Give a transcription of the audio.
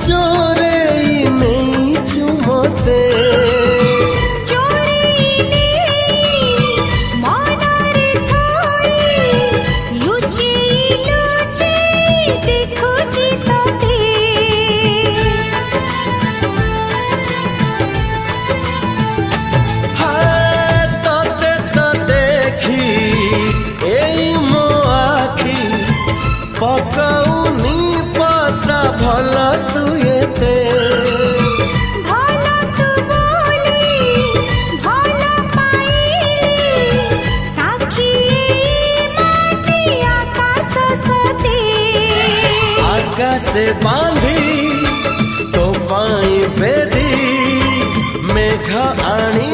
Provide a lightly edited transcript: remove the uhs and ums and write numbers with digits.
चोरे नहीं चुमते पकाउनी पता भला तू येते भला तू बोली भला पाई साखी माटी आकाश सते आकाश बांधी तो पाई बेदी मेघ आनी